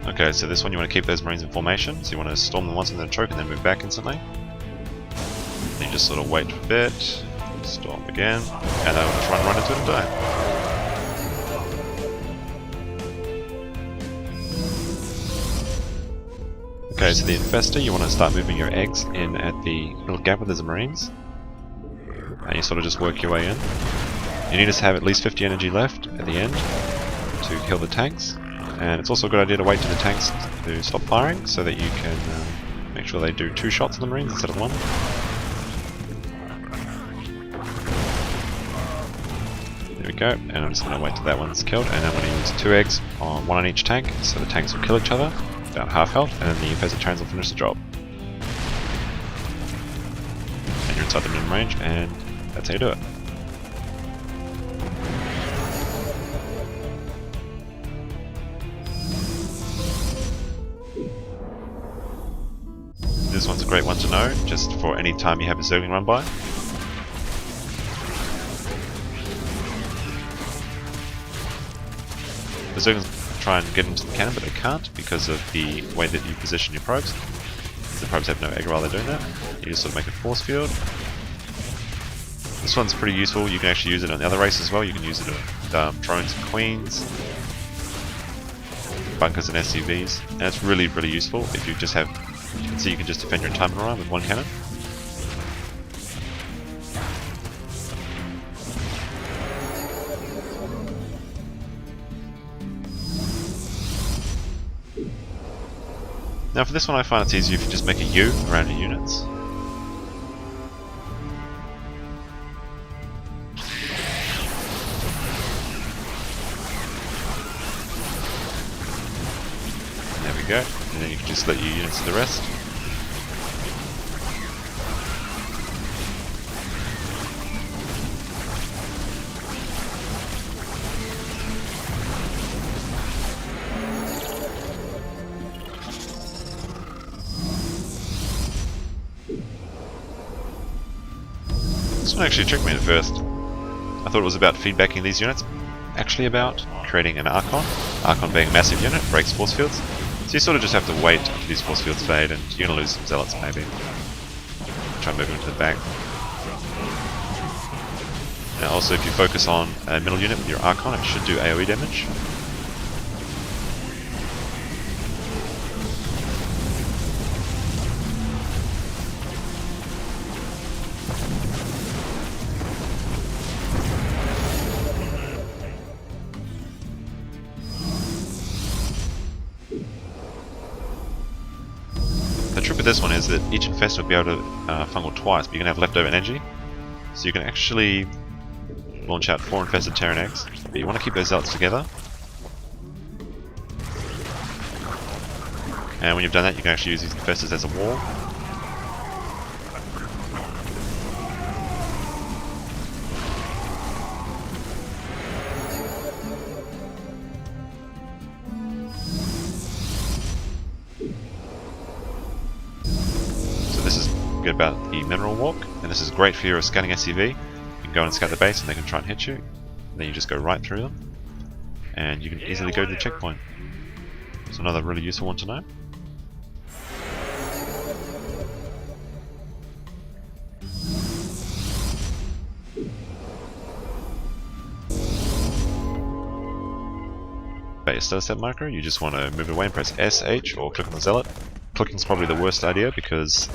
Okay, so this one you want to keep those Marines in formation, so you want to storm them once and then choke and then move back instantly. Then you just sort of wait for a bit, storm again, and they'll just run into it and die. Okay, so the Infestor, you want to start moving your eggs in at the little gap where there's the Marines. And you sort of just work your way in. You need to have at least 50 energy left at the end to kill the tanks. And it's also a good idea to wait for the tanks to stop firing so that you can make sure they do 2 shots at the Marines instead of 1. There we go, and I'm just going to wait till that one's killed, and I'm going to use 2 eggs, on 1 on each tank, so the tanks will kill each other, about half health, and then the Infested Trains will finish the job. And you're inside the minimum range, and that's how you do it. This one's a great one to know, just for any time you have a Zergling run by. The Zerglings try and get into the cannon, but they can't because of the way that you position your probes. The probes have no egg while they're doing that. You just sort of make a force field. This one's pretty useful. You can actually use it on the other races as well. You can use it on drones and queens, bunkers and SCVs, and it's really, really useful if you just have. You can see you can just defend your entire run with 1 cannon. Now for this one I find it's easier if you just make a U around your units. There we go, and then you can just let your units do the rest. This one actually tricked me at first. I thought it was about feedbacking these units, actually about creating an Archon. Archon being a massive unit, breaks force fields. So you sort of just have to wait until these force fields fade, and you're going to lose some Zealots maybe. Try and move them to the back. Now also if you focus on a middle unit with your Archon, it should do AoE damage. The trick with this one is that each Infestor will be able to fungal twice, but you're going to have leftover energy. So you can actually launch out 4 Infested Terran eggs, but you want to keep those Zealots together. And when you've done that, you can actually use these Infestors as a wall. This is good about the mineral walk, and this is great for your scouting SCV. You can go and scout the base and they can try and hit you, and then you just go right through them and you can easily go to the checkpoint. So another really useful one to know. About your status step micro, you just want to move away and press SH or click on the Zealot. Clicking's probably the worst idea because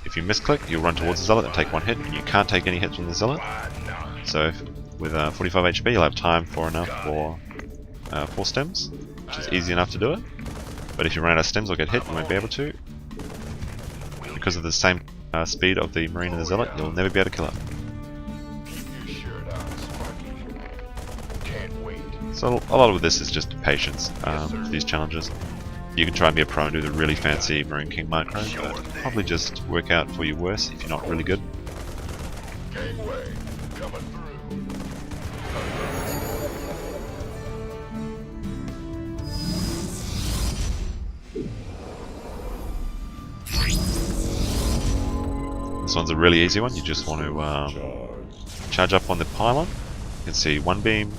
if you misclick, you'll run towards the Zealot and take 1 hit, and you can't take any hits from the Zealot. So with 45 HP, you'll have time for enough for 4 stims, which is easy enough to do it. But if you run out of stims or get hit, you won't be able to. Because of the same speed of the Marine and the Zealot, you'll never be able to kill it. So a lot of this is just patience for these challenges. You can try and be a pro and do the really fancy Marine King micro, but it'll probably just work out for you worse if you're not really good. This one's a really easy one. You just want to charge up on the pylon. You can see 1 beam,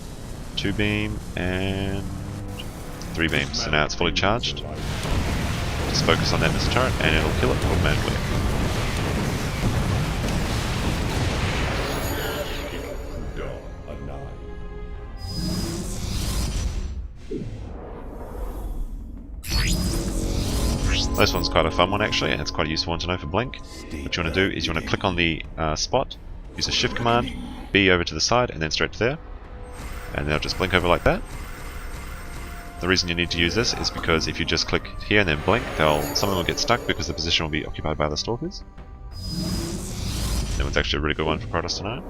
2 beam, and 3 beams. So now it's fully charged. Just focus on that missile turret and it'll kill it automatically. This one's quite a fun one actually, and it's quite a useful one to know for blink. What you want to do is you want to click on the spot, use a shift command, B over to the side and then straight to there, and they'll just blink over like that. The reason you need to use this is because if you just click here and then blink, some of them will get stuck because the position will be occupied by the stalkers. That one's actually a really good one for Protoss to know.